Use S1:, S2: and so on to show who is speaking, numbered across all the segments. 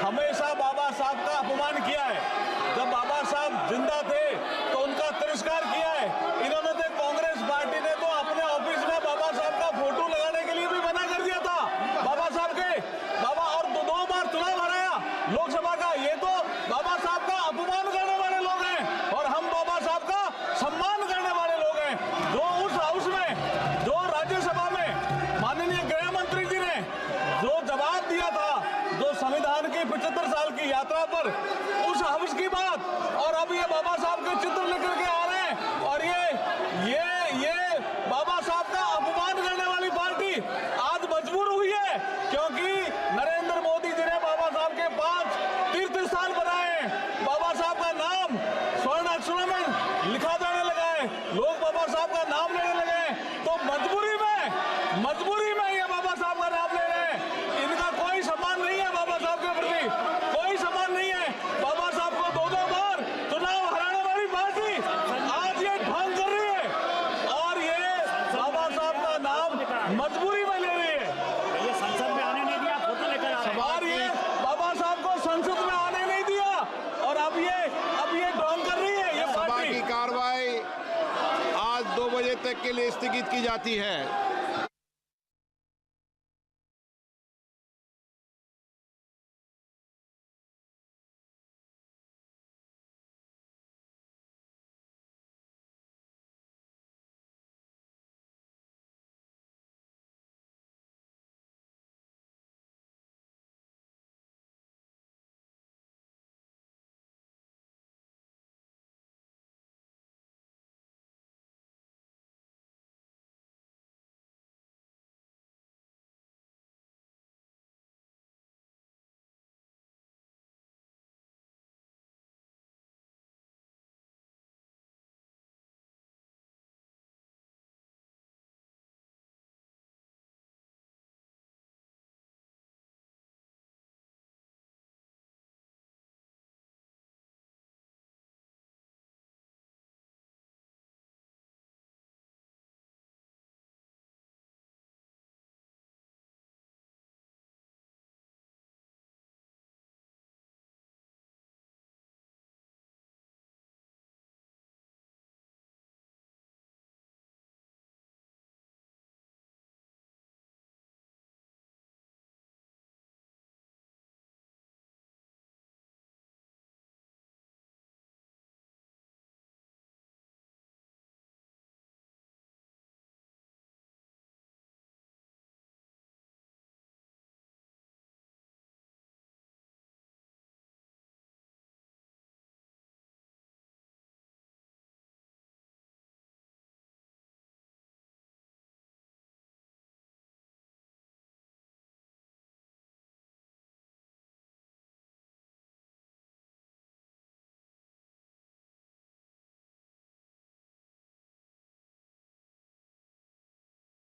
S1: हमेशा बाबा साहब का अपमान किया है। जब बाबा साहब जिंदा थे तो उनका तिरस्कार किया है। इन्होंने तो कांग्रेस पार्टी ने तो अपने ऑफिस में बाबा साहब का फोटो लगाने के लिए भी मना कर दिया था। बाबा साहब के बाबा और दो बार चुनाव हराया लोकसभा का। ये तो बाबा साहब का अपमान करने वाले लोग हैं और हम बाबा साहब का सम्मान करने वाले लोग हैं। जो उस हाउस में, जो राज्यसभा में माननीय गृह मंत्री जी ने जो जवाब दिया था, जो संविधान की 75 साल की यात्रा पर, उस हाउस की बात, और अब ये बाबा साहब के चित्र लेकर के आ रहे हैं और ये बाबा साहब का अपमान करने वाली पार्टी आज मजबूर हुई है, क्योंकि नरेंद्र मोदी जी ने बाबा साहब के 5 तीर्थ स्थान बनाए हैं। बाबा साहब का नाम स्वर्ण अक्षरों में लिखा जाने लगा है, लोग बाबा साहब का नाम लेने लगे हैं। तो मजबूरी में ये बाबा साहब का नाम ले रहे हैं। इनका कोई सम्मान नहीं है बाबा साहब के प्रति, कोई सम्मान नहीं है। बाबा साहब को दो बार चुनाव हराने वाली पार्टी आज ये ढोंग कर रही है और ये बाबा साहब का नाम मजबूरी में ले रही है।
S2: ये संसद में आने नहीं दिया, फोटो लेकर आ रहे हैं।
S1: और ये बाबा साहब को संसद में आने नहीं दिया और अब ये ढोंग कर रही है ये
S3: सभा
S1: पार्टी।
S3: की कार्रवाई आज 2 बजे तक के लिए स्थगित की जाती है।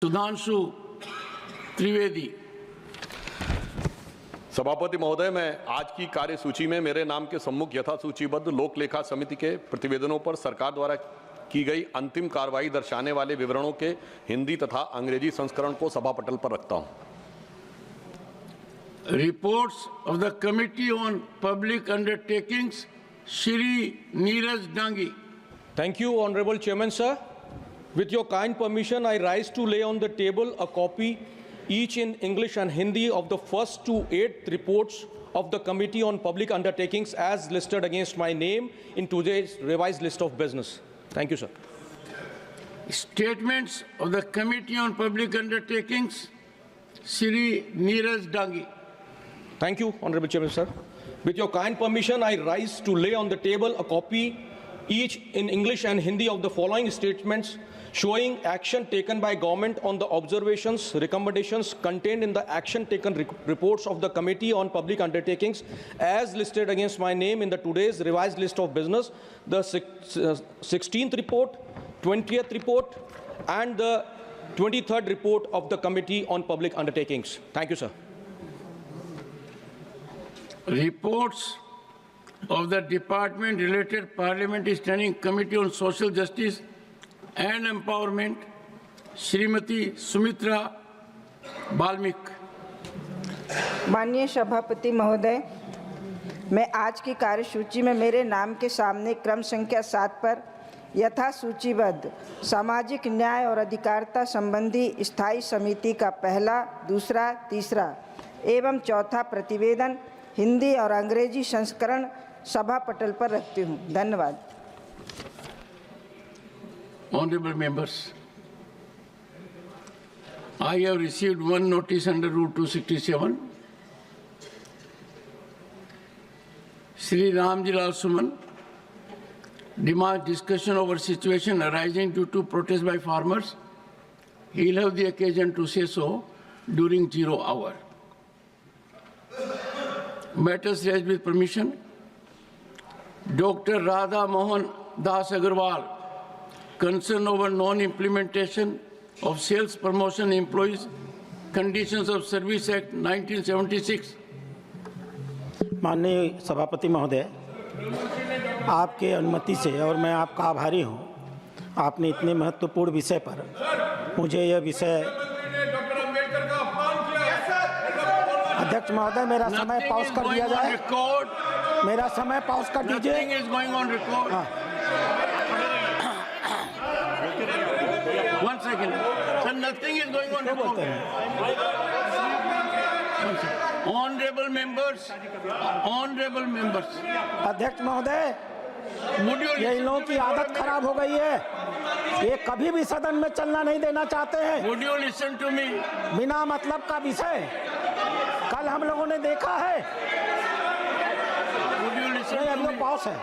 S4: सुधांशु त्रिवेदी।
S5: सभापति महोदय, मैं आज की कार्यसूची में मेरे नाम के सम्मुख यथा सूचीबद्ध लोक लेखा समिति के प्रतिवेदनों पर सरकार द्वारा की गई अंतिम कार्रवाई दर्शाने वाले विवरणों के हिंदी तथा अंग्रेजी संस्करण को सभा पटल पर रखता हूं।
S4: Reports of the committee on public undertakings, Shri Neeraj Dangi.
S6: Thank you, Honorable Chairman, sir. With your kind permission, I rise to lay on the table a copy, each in English and Hindi, of the first to 8th reports of the Committee on Public Undertakings as listed against my name in today's revised list of business. Thank you, sir.
S4: Statements of the Committee on Public Undertakings, Shri Neeraj Dangi.
S6: Thank you, Honorable Chairman, sir. With your kind permission, I rise to lay on the table a copy, each in English and Hindi, of the following statements showing action taken by government on the observations, recommendations contained in the action taken reports of the Committee on Public Undertakings as listed against my name in the today's revised list of business, the 16th report, 20th report, and the 23rd report of the Committee on Public Undertakings. Thank you, sir.
S4: Reports of the Department-related Parliamentary Standing Committee on Social Justice and Empowerment, Srimati Sumitra Balmik.
S7: माननीय सभापति महोदय, मैं आज की कार्यसूची में मेरे नाम के सामने क्रम संख्या 7 पर यथा सूचीबद्ध सामाजिक न्याय और अधिकारिता संबंधी स्थायी समिति का पहला, दूसरा, तीसरा एवं चौथा प्रतिवेदन हिंदी और अंग्रेजी संस्करण सभा पटल पर रखती हूँ। धन्यवाद।
S4: Honorable members, I have received one notice under Rule 267. Sri Ramji Lal Suman demands discussion over situation arising due to protest by farmers. He will have the occasion to say so during 0 hour. Matters raised with permission. Dr. Radha Mohan Das Agarwal, concern over non-implementation of Sales Promotion Employees Conditions of Service Act 1976.
S8: माननीय सभापति महोदय, आपके अनुमति से और मैं आपका आभारी हूं, आपने इतने महत्वपूर्ण विषय पर मुझे यह विषय। अध्यक्ष महोदय, मेरा समय पॉज कर दिया जाए। मेरा समय पॉज कर दीजिए।
S4: One second. Sir, nothing is going on record. Honorable members.
S8: अध्यक्ष महोदय, ये इन लोगों की आदत खराब हो गई है। ये कभी भी सदन में चलना नहीं देना चाहते हैं।
S4: Would you listen to me?
S8: बिना मतलब का विषय कल हम लोगों ने देखा है।
S4: Would you listen to me?
S8: Pause है।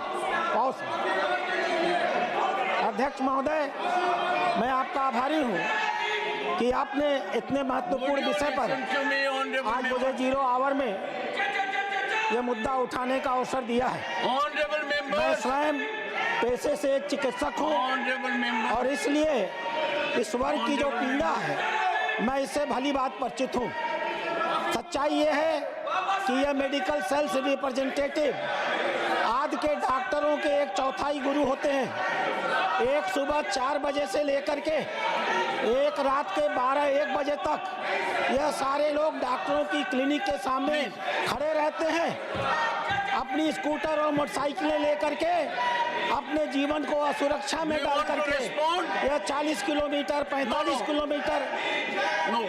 S8: अध्यक्ष महोदय, मैं आपका आभारी हूं कि आपने इतने महत्वपूर्ण विषय पर आज मुझे 0 आवर में यह मुद्दा उठाने का अवसर दिया है। मैं स्वयं पेशे से एक चिकित्सक हूं और इसलिए इस वर्ग की जो पीड़ा है मैं इससे भली बात परिचित हूं। सच्चाई ये है कि यह मेडिकल सेल्स रिप्रेजेंटेटिव आज के डॉक्टरों के 1/4 गुरु होते हैं। एक सुबह 4 बजे से लेकर के एक रात के 12-1 बजे तक यह सारे लोग डॉक्टरों की क्लिनिक के सामने खड़े रहते हैं, अपनी स्कूटर और मोटरसाइकिलें लेकर के अपने जीवन को असुरक्षा में डाल करके यह 40 kilometre 45 kilometre.
S4: No,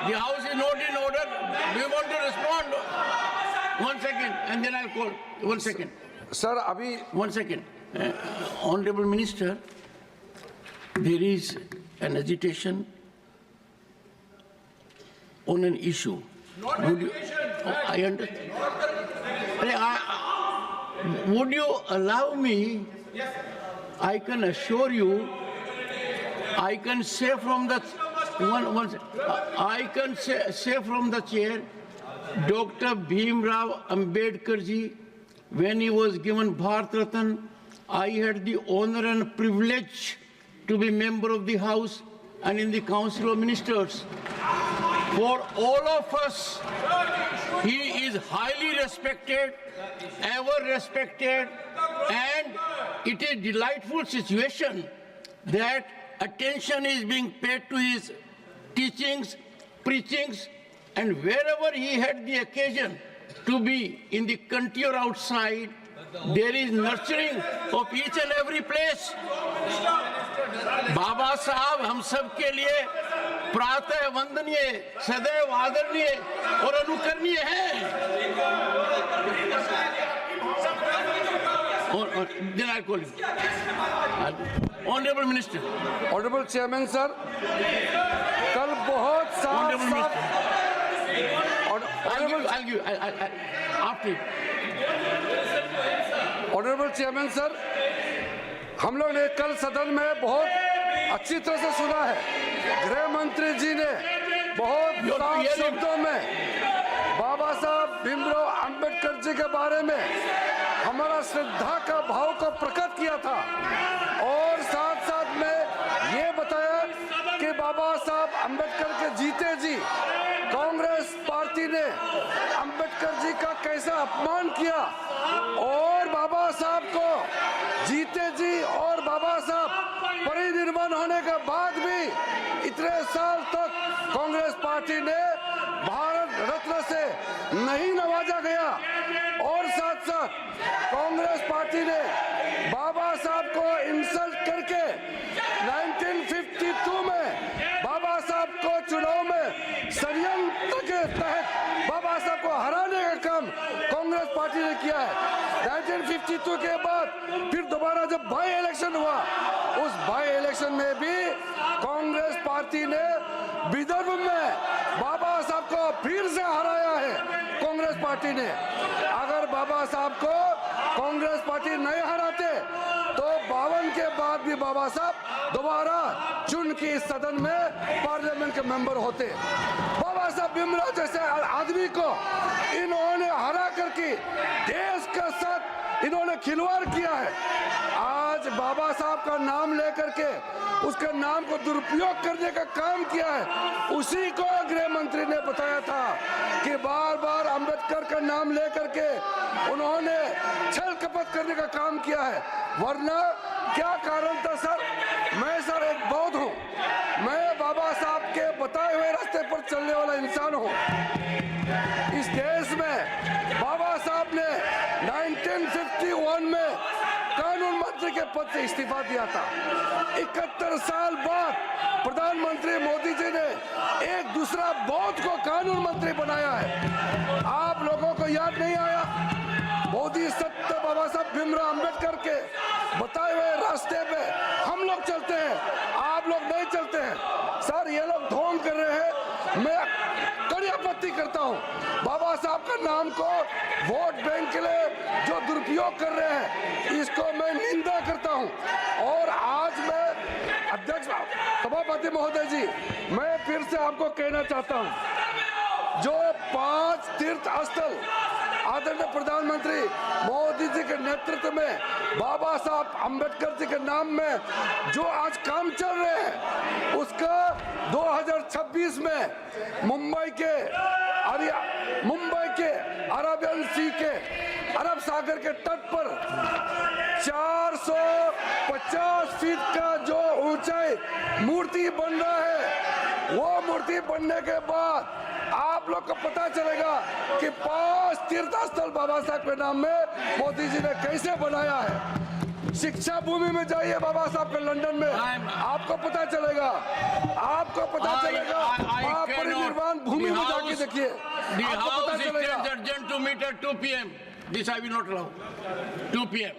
S4: the house is not in order. Do you want to respond? 1 second, and then I'll call. 1 second.
S3: Sir अभी
S4: 1 second. Honorable Minister, there is an agitation on an issue. Would you, I understand. Would you allow me? I can assure you, I can say from the I can say from the chair, Dr. Bhim Rao Ambedkar ji, when he was given Bharat Ratna, I had the honor and privilege to be member of the House and in the Council of Ministers. For all of us, he is highly respected, ever respected, and it is a delightful situation that attention is being paid to his teachings, preachings, and wherever he had the occasion to be in the country or outside, there is nurturing of each and every place. बाबा साहब हम सब के लिए प्रातः वंदनीय, सदैव आदरणीय और अनुकरणीय हैं। और then I'll call you. Honorable Minister.
S3: Honourable chairman sir, कल बहुत साफ ऑनरेबल चेयरमैन सर, हम लोग ने कल सदन में बहुत अच्छी तरह से सुना है। गृह मंत्री जी ने बहुत साफ शब्दों में बाबा साहब भीमराव अंबेडकर जी के बारे में हमारा श्रद्धा का भाव को प्रकट किया था और साथ साथ में ये बताया कि बाबा साहब अंबेडकर के जीते जी कांग्रेस पार्टी ने अंबेडकर जी का कैसा अपमान किया और बाबा साहब को जीते जी और बाबा साहब परिनिर्वाण होने के बाद भी इतने साल तक कांग्रेस पार्टी ने भारत रत्न से नहीं नवाजा गया और साथ साथ साथ कांग्रेस पार्टी ने बाबा साहब को इंसल्ट करके 1952 में बाबा साहब को चुनाव में षड्यंत्र के तहत बाबा साहब को हराने का काम कांग्रेस पार्टी ने किया है। 1952 के बाद फिर दोबारा जब बाई इलेक्शन हुआ, उस बाई इलेक्शन में भी कांग्रेस पार्टी ने विदर्भ में बाबा साहब को फिर से हराया है। कांग्रेस पार्टी ने अगर बाबा साहब को कांग्रेस पार्टी नहीं हराते तो 52 के बाद भी बाबा साहब दोबारा चुन के इस सदन में पार्लियामेंट के मेंबर होते। बाबा साहब भीमराव जैसे आदमी को इन्होंने हरा करके देश के साथ इन्होंने खिलवाड़ किया है। आज बाबा साहब का नाम लेकर के उसके नाम को दुरुपयोग करने का काम किया है। उसी को गृह मंत्री ने बताया था कि बार बार अंबेडकर का नाम लेकर के उन्होंने छल कपट करने का काम किया है। वरना क्या कारण था सर? मैं सर एक बौद्ध हूँ, मैं बाबा साहब के बताए हुए रास्ते पर चलने वाला इंसान हूँ। इस देश में बाबा साहब ने 1951 में कानून मंत्री के पद से इस्तीफा दिया था। 71 साल बाद प्रधानमंत्री मोदी जी ने एक दूसरा बौद्ध को कानून मंत्री बनाया है। आप लोगों को याद नहीं आया? मोदी सत्य बाबा साहब भीमराव अंबेडकर के बताए हुए रास्ते पे हम लोग चलते हैं, आप लोग नहीं चलते हैं। सर ये लोग ढोंग कर रहे हैं, मैं कड़ी आपत्ति करता हूँ। बाबा साहब का नाम को वोट बैंक के लिए जो दुरुपयोग कर रहे हैं, इसको मैं निंदा करता हूँ। और आज मैं अध्यक्ष सभापति महोदय जी, मैं फिर से आपको कहना चाहता हूँ, जो 5 तीर्थ स्थल आदरणीय प्रधानमंत्री मोदी जी के नेतृत्व में बाबा साहब अंबेडकर जी के नाम में जो आज काम चल रहे हैं, उसका 2026 में मुंबई के अरेबियन सी के अरब सागर के तट पर 450 फीट का जो ऊंचाई मूर्ति बन रहा है, वो मूर्ति बनने के बाद आप लोग को पता चलेगा कि 5 तीर्थ स्थल बाबा साहब के नाम में मोदी जी ने कैसे बनाया है। शिक्षा भूमि में जाइए बाबा साहब के लंदन में, आपको पता चलेगा, आपको पता चलेगा। आप परिनिर्वाण भूमि में जाके देखिए, आपको पता चलेगा।
S4: Urgent to meet at 2 p.m. This I will not allow. 2 p.m.